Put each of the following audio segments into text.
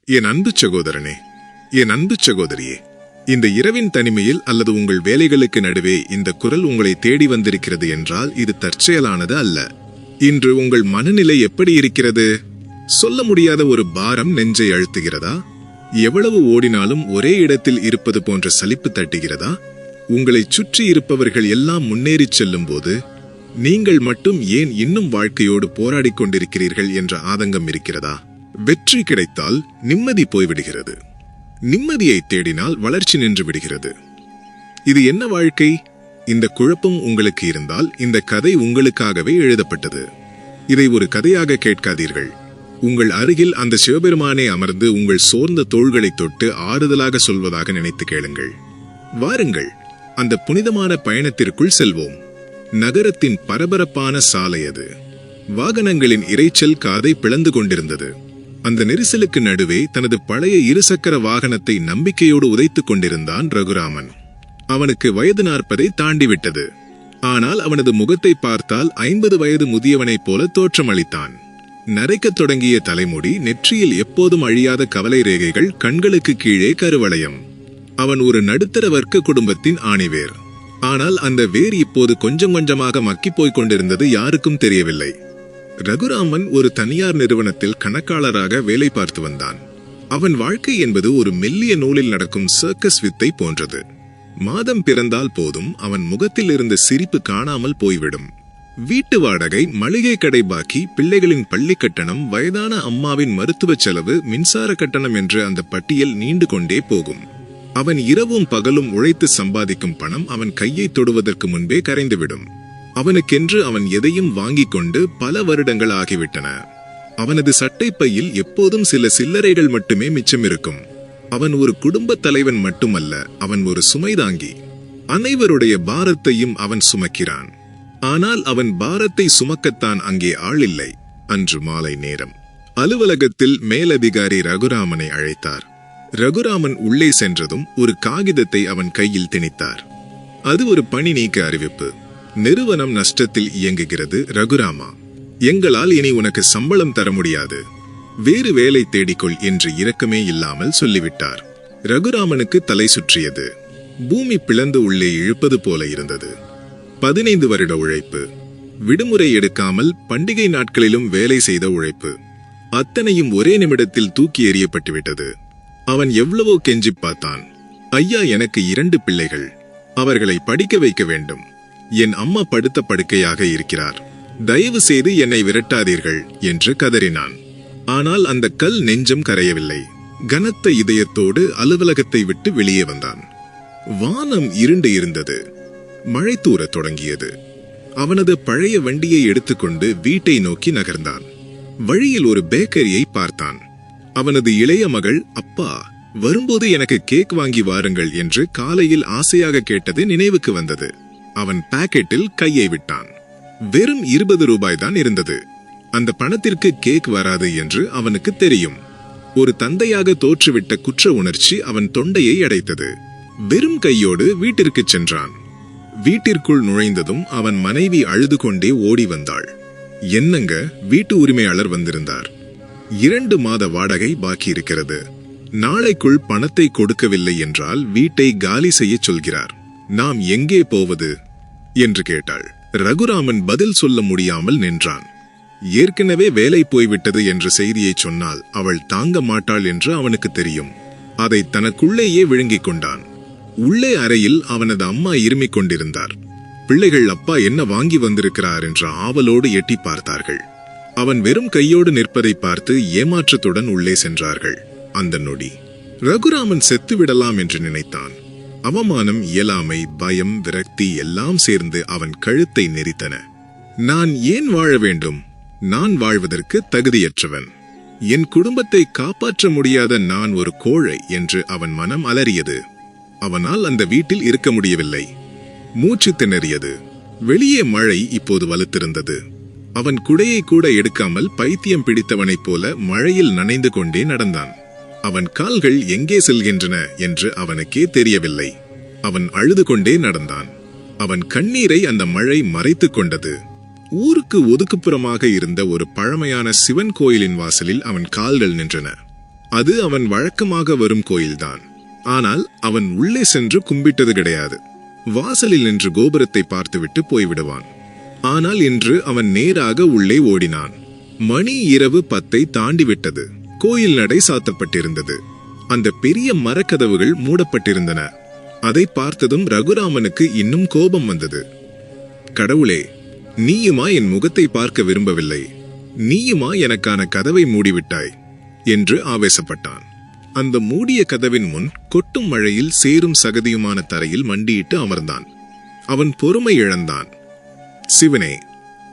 என் அன்பு சகோதரனே, என் அன்பு சகோதரியே, இந்த இரவின் தனிமையில் அல்லது உங்கள் வேலைகளுக்கு நடுவே இந்த குரல் உங்களை தேடி வந்திருக்கிறது என்றால் இது தற்செயலானது அல்ல. இன்று உங்கள் மனநிலை எப்படி இருக்கிறது? சொல்ல முடியாத ஒரு பாரம் நெஞ்சை அழுத்துகிறதா? எவ்வளவு ஓடினாலும் ஒரே இடத்தில் இருப்பது போன்ற சலிப்பு தட்டுகிறதா? உங்களை சுற்றி இருப்பவர்கள் எல்லாம் முன்னேறிச் செல்லும் போது நீங்கள் மட்டும் ஏன் இன்னும் வாழ்க்கையோடு போராடிக் கொண்டிருக்கிறீர்கள் என்ற ஆதங்கம் இருக்கிறதா? வெற்றி கிடைத்தால் நிம்மதி போய்விடுகிறது. நிம்மதியை தேடினால் வளர்ச்சி நின்று விடுகிறது. இது என்ன வாழ்க்கை? இந்த குழப்பம் உங்களுக்கு இருந்தால் இந்த கதை உங்களுக்காகவே எழுதப்பட்டது. இதை ஒரு கதையாக கேட்காதீர்கள். உங்கள் அருகில் அந்த சிவபெருமானே அமர்ந்து உங்கள் சோர்ந்த தோள்களை தொட்டு ஆறுதலாக சொல்வதாக நினைத்து கேளுங்கள். வாருங்கள், அந்த புனிதமான பயணத்திற்குள் செல்வோம். நகரத்தின் பரபரப்பான சாலை அது. வாகனங்களின் இரைச்சல் காதை பிளந்து கொண்டிருந்தது. அந்த நெரிசலுக்கு நடுவே தனது பழைய இருசக்கர வாகனத்தை நம்பிக்கையோடு உதைத்துக் கொண்டிருந்தான் ரகுராமன். அவனுக்கு வயது 40 தாண்டிவிட்டது. ஆனால் அவனது முகத்தை பார்த்தால் 50 வயது முதியவனைப் போல தோற்றமளித்தான். நரைக்கத் தொடங்கிய தலைமுடி, நெற்றியில் எப்போதும் அழியாத கவலை ரேகைகள், கண்களுக்கு கீழே கருவளையம். அவன் ஒரு நடுத்தர வர்க்க குடும்பத்தின் ஆணிவேர். ஆனால் அந்த வேர் இப்போது கொஞ்சம் கொஞ்சமாக மக்கிப் போய்க் கொண்டிருந்தது யாருக்கும் தெரியவில்லை. ரகுராமன் ஒரு தனியார் நிறுவனத்தில் கணக்காளராக வேலை பார்த்து வந்தான். அவன் வாழ்க்கை என்பது ஒரு மெல்லிய நூலில் நடக்கும் சர்க்கஸ் வித்தை போன்றது. மாதம் பிறந்தால் போதும் அவன் முகத்தில் இருந்த சிரிப்பு காணாமல் போய்விடும். வீட்டு வாடகை, மளிகை கடை பாக்கி, பிள்ளைகளின் பள்ளி கட்டணம், வயதான அம்மாவின் மருத்துவ செலவு, மின்சார கட்டணம் என்று அந்த பட்டியல் நீண்டு கொண்டே போகும். அவன் இரவும் பகலும் உழைத்து சம்பாதிக்கும் பணம் அவன் கையை தொடுவதற்கு முன்பே கரைந்துவிடும். அவனுக்கென்று அவன் எதையும் வாங்கிக் கொண்டு பல வருடங்கள் ஆகிவிட்டன. அவனது சட்டைப்பையில் எப்போதும் சில சில்லறைகள் மட்டுமே மிச்சம் இருக்கும். அவன் ஒரு குடும்ப தலைவன் மட்டுமல்ல, அவன் ஒரு சுமைதாங்கி. அனைவருடைய பாரத்தையும் அவன் சுமக்கிறான். ஆனால் அவன் பாரத்தை சுமக்கத்தான் அங்கே ஆள் இல்லை. அன்று மாலை நேரம் அலுவலகத்தில் மேலதிகாரி ரகுராமனை அழைத்தார். ரகுராமன் உள்ளே சென்றதும் ஒரு காகிதத்தை அவன் கையில் திணித்தார். அது ஒரு பணி நீக்க அறிவிப்பு. நிறுவனம் நஷ்டத்தில் இயங்குகிறது ரகுராமா. எங்களால் இனி உனக்கு சம்பளம் தர முடியாது. வேறு வேலை தேடிக்கொள் என்று இரக்கமே இல்லாமல் சொல்லிவிட்டார். ரகுராமனுக்கு தலை சுற்றியது. பூமி பிளந்து உள்ளே இழுப்பது போல இருந்தது. 15 வருட உழைப்பு, விடுமுறை எடுக்காமல் பண்டிகை நாட்களிலும் வேலை செய்த உழைப்பு, அத்தனையும் ஒரே நிமிடத்தில் தூக்கி எறியப்பட்டுவிட்டது. அவன் எவ்வளவோ கெஞ்சி பார்த்தான். ஐயா, எனக்கு 2 பிள்ளைகள். அவர்களை படிக்க வைக்க வேண்டும். என் அம்மா படுத்த படுக்கையாக இருக்கிறார். தயவு செய்து என்னை விரட்டாதீர்கள் என்று கதறினான். ஆனால் அந்த கல் நெஞ்சம் கரையவில்லை. கனத்த இதயத்தோடு அலுவலகத்தை விட்டு வெளியே வந்தான். வானம் இருண்டு இருந்தது. மழை தூரத் தொடங்கியது. அவனது பழைய வண்டியை எடுத்துக்கொண்டு வீட்டை நோக்கி நகர்ந்தான். வழியில் ஒரு பேக்கரியை பார்த்தான். அவனது இளைய மகள், அப்பா, வரும்போது எனக்கு கேக் வாங்கி வாருங்கள் என்று காலையில் ஆசையாக கேட்டது நினைவுக்கு வந்தது. அவன் பாக்கெட்டில் கையை விட்டான். வெறும் 20 ரூபாய் தான் இருந்தது. அந்த பணத்திற்கு கேக் வராது என்று அவனுக்கு தெரியும். ஒரு தந்தையாக தோற்றுவிட்ட குற்ற உணர்ச்சி அவன் தொண்டையை அடைத்தது. வெறும் கையோடு வீட்டிற்கு சென்றான். வீட்டிற்குள் நுழைந்ததும் அவன் மனைவி அழுது கொண்டே ஓடி வந்தாள். என்னங்க, வீட்டு உரிமையாளர் வந்திருந்தார். 2 மாத வாடகை பாக்கி இருக்கிறது. நாளைக்குள் பணத்தை கொடுக்கவில்லை என்றால் வீட்டை காலி செய்ய சொல்கிறார். நாம் எங்கே போவது என்று கேட்டாள். ரகுராமன் பதில் சொல்ல முடியாமல் நின்றான். ஏற்கனவே வேலை போய்விட்டது என்ற செய்தியை சொன்னால் அவள் தாங்க மாட்டாள் என்று அவனுக்கு தெரியும். அதை தனக்குள்ளேயே விழுங்கிக் கொண்டான். உள்ளே அறையில் அவனது அம்மா இருமிக் கொண்டிருந்தார். பிள்ளைகள் அப்பா என்ன வாங்கி வந்திருக்கிறார் என்ற ஆவலோடு எட்டி பார்த்தார்கள். அவன் வெறும் கையோடு நிற்பதை பார்த்து ஏமாற்றத்துடன் உள்ளே சென்றார்கள். அந்த நொடி ரகுராமன் செத்துவிடலாம் என்று நினைத்தான். அவமானம், இயலாமை, பயம், விரக்தி எல்லாம் சேர்ந்து அவன் கழுத்தை நெரித்தன. நான் ஏன் வாழ வேண்டும்? நான் வாழ்வதற்கு தகுதியற்றவன். என் குடும்பத்தை காப்பாற்ற முடியாத நான் ஒரு கோழை என்று அவன் மனம் அலறியது. அவனால் அந்த வீட்டில் இருக்க முடியவில்லை. மூச்சு திணறியது. வெளியே மழை இப்போது வலுத்திருந்தது. அவன் குடையை கூட எடுக்காமல் பைத்தியம் பிடித்தவனைப் போல மழையில் நனைந்து கொண்டே நடந்தான். அவன் கால்கள் எங்கே செல்கின்றன என்று அவனுக்கே தெரியவில்லை. அவன் அழுது கொண்டே நடந்தான். அவன் கண்ணீரை அந்த மழை மறைத்து கொண்டது. ஊருக்கு ஒதுக்குப்புறமாக இருந்த ஒரு பழமையான சிவன் கோயிலின் வாசலில் அவன் கால்கள் நின்றன. அது அவன் வழக்கமாக வரும் கோயில்தான். ஆனால் அவன் உள்ளே சென்று கும்பிட்டது கிடையாது. வாசலில் நின்று கோபுரத்தை பார்த்துவிட்டு போய்விடுவான். ஆனால் இன்று அவன் நேராக உள்ளே ஓடினான். மணி இரவு 10 தாண்டிவிட்டது. கோயில் நடை சாத்தப்பட்டிருந்தது. அந்த பெரிய மரக்கதவுகள் மூடப்பட்டிருந்தன. அதை பார்த்ததும் ரகுராமனுக்கு இன்னும் கோபம் வந்தது. கடவுளே, நீயுமா என் முகத்தை பார்க்க விரும்பவில்லை? நீயுமா எனக்கான கதவை மூடிவிட்டாய் என்று ஆவேசப்பட்டான். அந்த மூடிய கதவின் முன் கொட்டும் மழையில் சேரும் சகதியுமான தரையில் மண்டியிட்டு அமர்ந்தான். அவன் பொறுமை இழந்தான். சிவனே,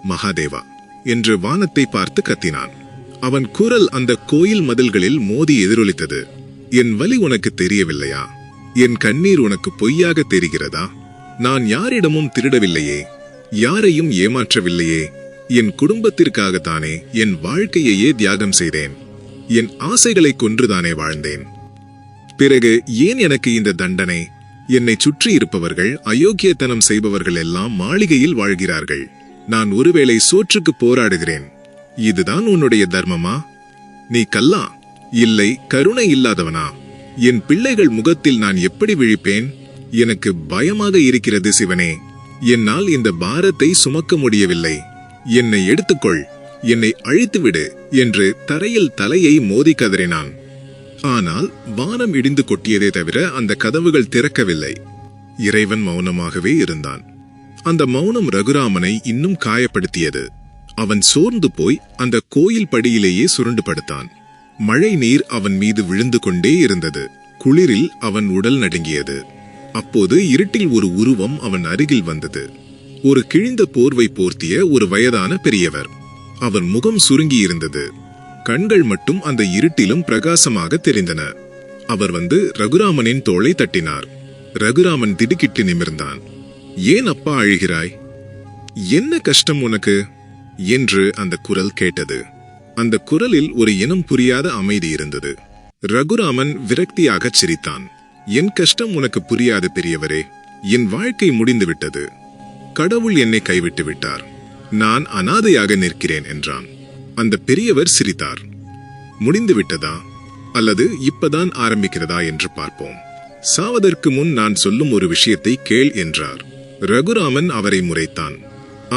மகாதேவா என்று வானத்தை பார்த்து கத்தினான். அவன் குரல் அந்த கோயில் மதில்களில் மோதி எதிரொலித்தது. என் வலி உனக்கு தெரியவில்லையா? என் கண்ணீர் உனக்கு பொய்யாக தெரிகிறதா? நான் யாரிடமும் திருடவில்லையே, யாரையும் ஏமாற்றவில்லையே. என் குடும்பத்திற்காகத்தானே என் வாழ்க்கையையே தியாகம் செய்தேன். என் ஆசைகளை கொன்றுதானே வாழ்ந்தேன். பிறகு ஏன் எனக்கு இந்த தண்டனை? என்னை சுற்றி இருப்பவர்கள், அயோக்கியத்தனம் செய்பவர்கள் எல்லாம் மாளிகையில் வாழ்கிறார்கள். நான் ஒருவேளை சோற்றுக்கு போராடுகிறேன். இதுதான் உன்னுடைய தர்மமா? நீ கல்லா, இல்லை கருணை இல்லாதவனா? என் பிள்ளைகள் முகத்தில் நான் எப்படி விழிப்பேன்? எனக்கு பயமாக இருக்கிறது சிவனே. என்னால் இந்த பாரத்தை சுமக்க முடியவில்லை. என்னை எடுத்துக்கொள், என்னை அழித்துவிடு என்று தரையில் தலையை மோதி கதறினான். ஆனால் வானம் இடிந்து கொட்டியதே தவிர அந்த கதவுகள் திறக்கவில்லை. இறைவன் மௌனமாகவே இருந்தான். அந்த மௌனம் ரகுராமனை இன்னும் காயப்படுத்தியது. அவன் சோர்ந்து போய் அந்த கோயில் படியிலேயே சுருண்டு படுத்தான். மழை நீர் அவன் மீது விழுந்து கொண்டே இருந்தது. குளிரில் அவன் உடல் நடுங்கியது. அப்போது இருட்டில் ஒரு உருவம் அவன் அருகில் வந்தது. ஒரு கிழிந்த போர்வை போர்த்திய ஒரு வயதான பெரியவர். அவர் முகம் சுருங்கி இருந்தது. கண்கள் மட்டும் அந்த இருட்டிலும் பிரகாசமாக தெரிந்தன. அவர் வந்து ரகுராமனின் தோளை தட்டினார். ரகுராமன் திடுக்கிட்டு நிமிர்ந்தான். ஏன் அப்பா அழுகிறாய்? என்ன கஷ்டம் உனக்கு என்று அந்த குரல் கேட்டது. அந்த குரலில் ஒரு இனம் புரியாத அமைதி இருந்தது. ரகுராமன் விரக்தியாகச் சிரித்தான். என் கஷ்டம் உனக்கு புரியாது பெரியவரே. என் வாழ்க்கை முடிந்துவிட்டது. கடவுள் என்னை கைவிட்டு விட்டார். நான் அனாதையாக நிற்கிறேன் என்றான். அந்த பெரியவர் சிரித்தார். முடிந்து விட்டதா அல்லது இப்பதான் ஆரம்பிக்கிறதா என்று பார்ப்போம். சாவதற்கு முன் நான் சொல்லும் ஒரு விஷயத்தை கேள் என்றார். ரகுராமன் அவரை முறைத்தான்.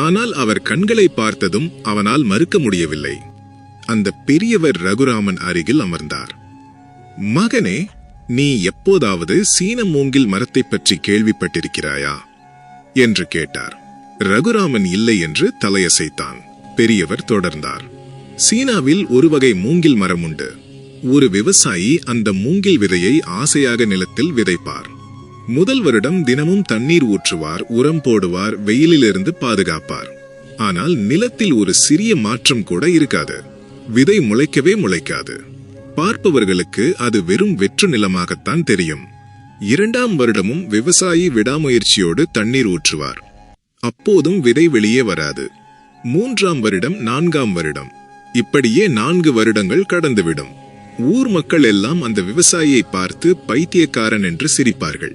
ஆனால் அவர் கண்களை பார்த்ததும் அவனால் மறுக்க முடியவில்லை. அந்த பெரியவர் ரகுராமன் அருகில் அமர்ந்தார். மகனே, நீ எப்போதாவது சீன மூங்கில் மரத்தை பற்றி கேள்விப்பட்டிருக்கிறாயா என்று கேட்டார். ரகுராமன் இல்லை என்று தலையசைத்தான். பெரியவர் தொடர்ந்தார். சீனாவில் ஒரு வகை மூங்கில் மரம் உண்டு. ஒரு விவசாயி அந்த மூங்கில் விதையை ஆசையாக நிலத்தில் விதைப்பார். முதல் வருடம் தினமும் தண்ணீர் ஊற்றுவார், உரம் போடுவார், வெயிலிலிருந்து பாதுகாப்பார். ஆனால் நிலத்தில் ஒரு சிறிய மாற்றம் கூட இருக்காது. விதை முளைக்கவே முளைக்காது. பார்ப்பவர்களுக்கு அது வெறும் வெற்று நிலமாகத்தான் தெரியும். இரண்டாம் வருடமும் விவசாயி விடாமுயற்சியோடு தண்ணீர் ஊற்றுவார். அப்போதும் விதை வெளியே வராது. மூன்றாம் வருடம், நான்காம் வருடம், இப்படியே 4 வருடங்கள் கடந்துவிடும். ஊர் மக்கள் எல்லாம் அந்த விவசாயியை பார்த்து பைத்தியக்காரன் என்று சிரிப்பார்கள்.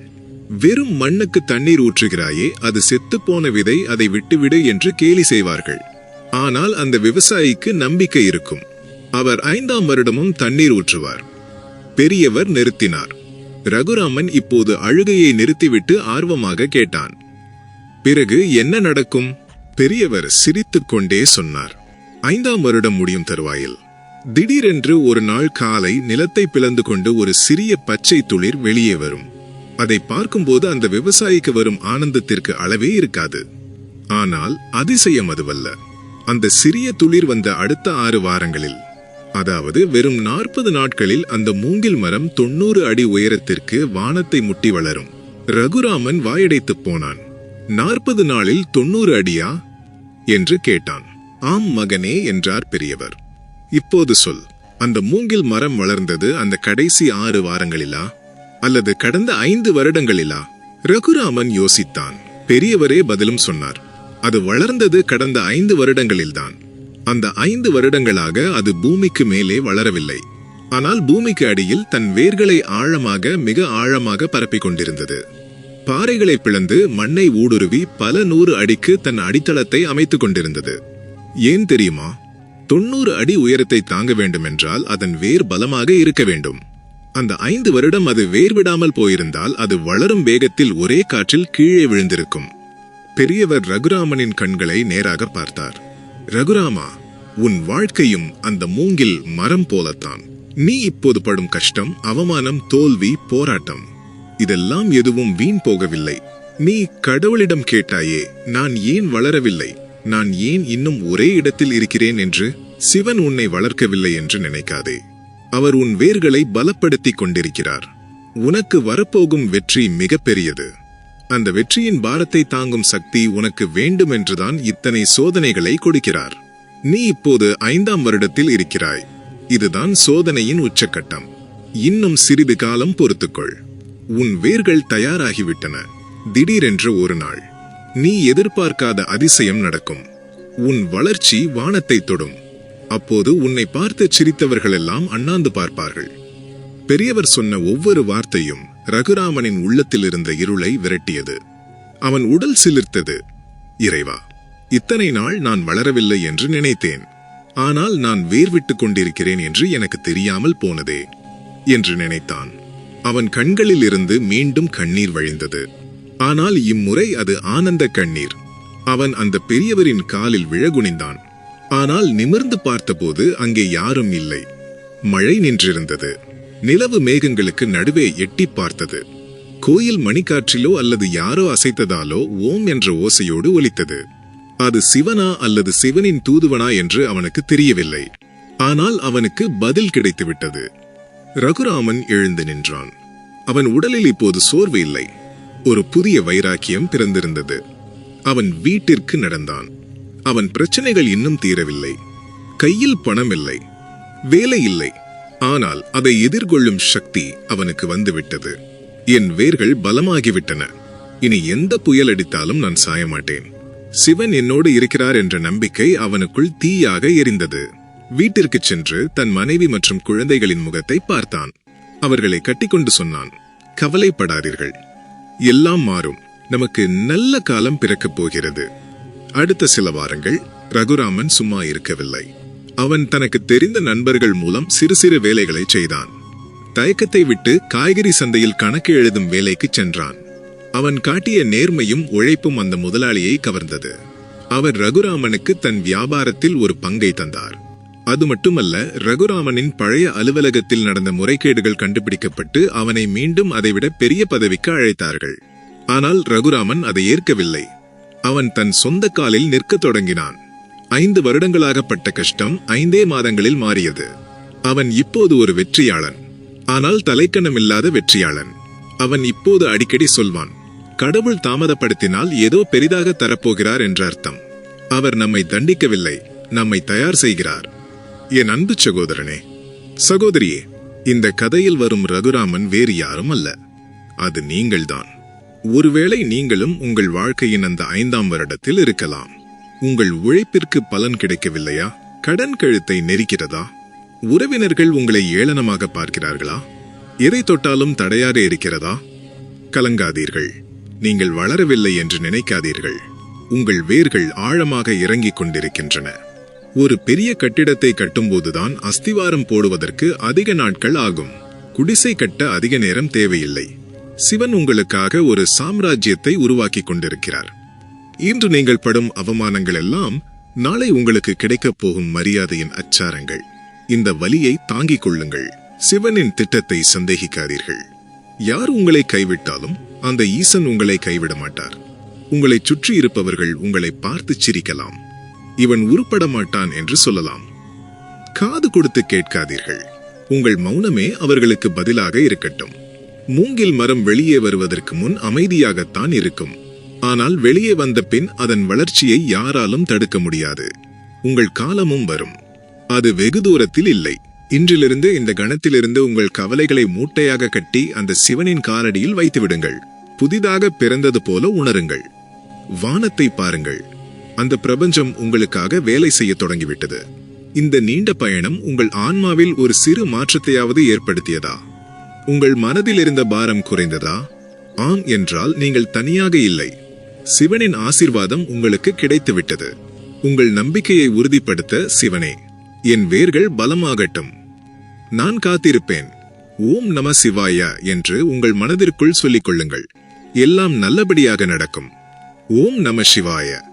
வெறும் மண்ணுக்கு தண்ணீர் ஊற்றுகிறாயே, அது செத்துப்போன விதை, அதை விட்டுவிடு என்று கேலி செய்வார்கள். ஆனால் அந்த விவசாயிக்கு நம்பிக்கை இருக்கும். அவர் 5ஆம் வருடமும் தண்ணீர் ஊற்றுவார். பெரியவர் நிறுத்தினார். ரகுராமன் இப்போது அழுகையை நிறுத்திவிட்டு ஆர்வமாக கேட்டான். பிறகு என்ன நடக்கும்? பெரியவர் சிரித்துக் கொண்டே சொன்னார். 5ஆம் வருடம் முடியும் தருவாயில் திடீரென்று ஒரு நாள் காலை நிலத்தை பிளந்து கொண்டு ஒரு சிறிய பச்சை துளிர் வெளியே வரும். அதை பார்க்கும்போது அந்த விவசாயிக்கு வரும் ஆனந்தத்திற்கு அளவே இருக்காது. ஆனால் அதிசயம் அதுவல்ல. அந்த சிறிய துளிர் வந்த அடுத்த 6 வாரங்களில், அதாவது வெறும் 40 நாட்களில் அந்த மூங்கில் மரம் 90 அடி உயரத்திற்கு வானத்தை முட்டி வளரும். ரகுராமன் வாயடைத்துப் போனான். 40 நாளில் 90 அடியா என்று கேட்டான். ஆம் மகனே என்றார் பெரியவர். இப்போது சொல், அந்த மூங்கில் மரம் வளர்ந்தது அந்த கடைசி 6 வாரங்களிலா அல்லது கடந்த 5 வருடங்களிலா? ரகுராமன் யோசித்தான். பெரியவரே பதிலும் சொன்னார். அது வளர்ந்தது கடந்த 5 வருடங்களில்தான். அந்த 5 வருடங்களாக அது பூமிக்கு மேலே வளரவில்லை. ஆனால் பூமிக்கு அடியில் தன் வேர்களை ஆழமாக, மிக ஆழமாக பரப்பிக் கொண்டிருந்தது. பாறைகளை பிளந்து மண்ணை ஊடுருவி பல 100 அடிக்கு தன் அடித்தளத்தை அமைத்துக் கொண்டிருந்தது. ஏன் தெரியுமா? 90 அடி உயரத்தை தாங்க வேண்டுமென்றால் அதன் வேர் பலமாக இருக்க வேண்டும். அந்த 5 வருடம் அது வேர் விடாமல் போயிருந்தால் அது வளரும் வேகத்தில் ஒரே காற்றில் கீழே விழுந்திருக்கும். பெரியவர் ரகுராமனின் கண்களை நேராக பார்த்தார். ரகுராமா, உன் வாழ்க்கையும் அந்த மூங்கில் மரம் போலத்தான். நீ இப்போது படும் கஷ்டம், அவமானம், தோல்வி, போராட்டம், இதெல்லாம் எதுவும் வீண் போகவில்லை. நீ கடவுளிடம் கேட்டாயே, நான் ஏன் வளரவில்லை, நான் ஏன் இன்னும் ஒரே இடத்தில் இருக்கிறேன் என்று. சிவன் உன்னை வளர்க்கவில்லை என்று நினைக்காதே. அவர் உன் வேர்களை பலப்படுத்திக் கொண்டிருக்கிறார். உனக்கு வரப்போகும் வெற்றி மிகப்பெரியது. அந்த வெற்றியின் பாரத்தை தாங்கும் சக்தி உனக்கு வேண்டுமென்றுதான் இத்தனை சோதனைகளை கொடுக்கிறார். நீ இப்போது 5ஆம் வருடத்தில் இருக்கிறாய். இதுதான் சோதனையின் உச்சக்கட்டம். இன்னும் சிறிது காலம் பொறுத்துக்கொள். உன் வேர்கள் தயாராகிவிட்டன. திடீரென்று ஒரு நாள் நீ எதிர்பார்க்காத அதிசயம் நடக்கும். உன் வளர்ச்சி வானத்தை தொடும். அப்போது உன்னை பார்த்து சிரித்தவர்களெல்லாம் அண்ணாந்து பார்ப்பார்கள். பெரியவர் சொன்ன ஒவ்வொரு வார்த்தையும் ரகுராமனின் உள்ளத்தில் இருந்த இருளை விரட்டியது. அவன் உடல் சிலிர்த்தது. இறைவா, இத்தனை நாள் நான் வளரவில்லை என்று நினைத்தேன். ஆனால் நான் வேர்விட்டுக் கொண்டிருக்கிறேன் என்று எனக்கு தெரியாமல் போனதே என்று நினைத்தான். அவன் கண்களில் இருந்து மீண்டும் கண்ணீர் வழிந்தது. ஆனால் இம்முறை அது ஆனந்த கண்ணீர். அவன் அந்த பெரியவரின் காலில் விழகுனிந்தான். ஆனால் நிமிர்ந்து பார்த்தபோது அங்கே யாரும் இல்லை. மழை நின்றிருந்தது. நிலவு மேகங்களுக்கு நடுவே எட்டி பார்த்தது. கோயில் மணிக்காற்றிலோ அல்லது யாரோ அசைத்ததாலோ ஓம் என்ற ஓசையோடு ஒலித்தது. அது சிவனா அல்லது சிவனின் தூதுவனா என்று அவனுக்கு தெரியவில்லை. ஆனால் அவனுக்கு பதில் கிடைத்துவிட்டது. ரகுராமன் எழுந்து நின்றான். அவன் உடலில் இப்போது சோர்வு இல்லை. ஒரு புதிய வைராக்கியம் பிறந்திருந்தது. அவன் வீட்டிற்கு நடந்தான். அவன் பிரச்சனைகள் இன்னும் தீரவில்லை. கையில் பணம் இல்லை, வேலை இல்லை. ஆனால் அதை எதிர்கொள்ளும் சக்தி அவனுக்கு வந்துவிட்டது. என் வேர்கள் பலமாகிவிட்டன. இனி எந்த புயல் அடித்தாலும் நான் சாயமாட்டேன். சிவன் என்னோடு இருக்கிறார் என்ற நம்பிக்கை அவனுக்குள் தீயாக எரிந்தது. வீட்டிற்கு சென்று தன் மனைவி மற்றும் குழந்தைகளின் முகத்தை பார்த்தான். அவர்களை கட்டிக்கொண்டு சொன்னான், கவலைப்படாதீர்கள், எல்லாம் மாறும். நமக்கு நல்ல காலம் பிறக்கப் போகிறது. அடுத்த சில வாரங்கள் ரகுராமன் சும்மா இருக்கவில்லை. அவன் தனக்கு தெரிந்த நண்பர்கள் மூலம் சிறு சிறு வேலைகளை செய்தான். தயக்கத்தை விட்டு காய்கறி சந்தையில் கணக்கு எழுதும் வேலைக்கு சென்றான். அவன் காட்டிய நேர்மையும் உழைப்பும் அந்த முதலாளியை கவர்ந்தது. அவர் ரகுராமனுக்கு தன் வியாபாரத்தில் ஒரு பங்கை தந்தார். அது மட்டுமல்ல, ரகுராமனின் பழைய அலுவலகத்தில் நடந்த முறைகேடுகள் கண்டுபிடிக்கப்பட்டு அவனை மீண்டும் அதைவிட பெரிய பதவிக்கு அழைத்தார்கள். ஆனால் ரகுராமன் அதை ஏற்கவில்லை. அவன் தன் சொந்த காலில் நிற்கத் தொடங்கினான். 5 வருடங்களாகப்பட்ட கஷ்டம் 5 மாதங்களில் மாறியது. அவன் இப்போது ஒரு வெற்றியாளன். ஆனால் தலைக்கணமில்லாத வெற்றியாளன். அவன் இப்போது அடிக்கடி சொல்வான், கடவுள் தாமதப்படுத்தினால் ஏதோ பெரிதாக தரப்போகிறார் என்ற அர்த்தம். அவர் நம்மை தண்டிக்கவில்லை, நம்மை தயார் செய்கிறார். என் அன்பு சகோதரனே, சகோதரியே, இந்த கதையில் வரும் ரகுராமன் வேறு யாரும் அல்ல, அது நீங்கள்தான். ஒருவேளை நீங்களும் உங்கள் வாழ்க்கையின் அந்த 5ஆம் வருடத்தில் இருக்கலாம். உங்கள் உழைப்பிற்கு பலன் கிடைக்கவில்லையா? கடன் கழுத்தை நெரிக்கிறதா? உறவினர்கள் உங்களை ஏளனமாக பார்க்கிறார்களா? எதை தொட்டாலும் தடையாக இருக்கிறதா? கலங்காதீர்கள். நீங்கள் வளரவில்லை என்று நினைக்காதீர்கள். உங்கள் வேர்கள் ஆழமாக இறங்கிக் கொண்டிருக்கின்றன. ஒரு பெரிய கட்டிடத்தை கட்டும்போதுதான் அஸ்திவாரம் போடுவதற்கு அதிக நாட்கள் ஆகும். குடிசை கட்ட அதிக நேரம் தேவையில்லை. சிவன் உங்களுக்காக ஒரு சாம்ராஜ்யத்தை உருவாக்கி கொண்டிருக்கிறார். இன்று நீங்கள் படும் அவமானங்கள் எல்லாம் நாளை உங்களுக்கு கிடைக்கப் போகும் மரியாதையின் அச்சாரங்கள். இந்த வலியை தாங்கிக் கொள்ளுங்கள். சிவனின் திட்டத்தை சந்தேகிக்காதீர்கள். யார் உங்களை கைவிட்டாலும் அந்த ஈசன் உங்களை கைவிட மாட்டார். உங்களை சுற்றி இருப்பவர்கள் உங்களை பார்த்து சிரிக்கலாம். இவன் உருப்பட மாட்டான் என்று சொல்லலாம். காது கொடுத்து கேட்காதீர்கள். உங்கள் மௌனமே அவர்களுக்கு பதிலாக இருக்கட்டும். மூங்கில் மரம் வெளியே வருவதற்கு முன் அமைதியாகத்தான் இருக்கும். ஆனால் வெளியே வந்த பின் அதன் வளர்ச்சியை யாராலும் தடுக்க முடியாது. உங்கள் காலமும் வரும். அது வெகு தூரத்தில் இல்லை. இன்றிலிருந்து இந்த கணத்திலிருந்து உங்கள் கவலைகளை மூட்டையாக கட்டி அந்த சிவனின் காலடியில் வைத்து விடுங்கள். புதிதாக பிறந்தது போல உணருங்கள். வானத்தை பாருங்கள். அந்த பிரபஞ்சம் உங்களுக்காக வேலை செய்ய தொடங்கிவிட்டது. இந்த நீண்ட பயணம் உங்கள் ஆன்மாவில் ஒரு சிறு மாற்றத்தையாவது ஏற்படுத்தியதா? உங்கள் மனதில் இருந்த பாரம் குறைந்ததா? ஆம் என்றால் நீங்கள் தனியாக இல்லை. சிவனின் ஆசீர்வாதம் உங்களுக்கு கிடைத்துவிட்டது. உங்கள் நம்பிக்கையை உறுதிப்படுத்த சிவனே என் வேர்கள் பலமாகட்டும். நான் காத்திருப்பேன். ஓம் நம சிவாய என்று உங்கள் மனதிற்குள் சொல்லிக் கொள்ளுங்கள். எல்லாம் நல்லபடியாக நடக்கும். ஓம் நம சிவாய.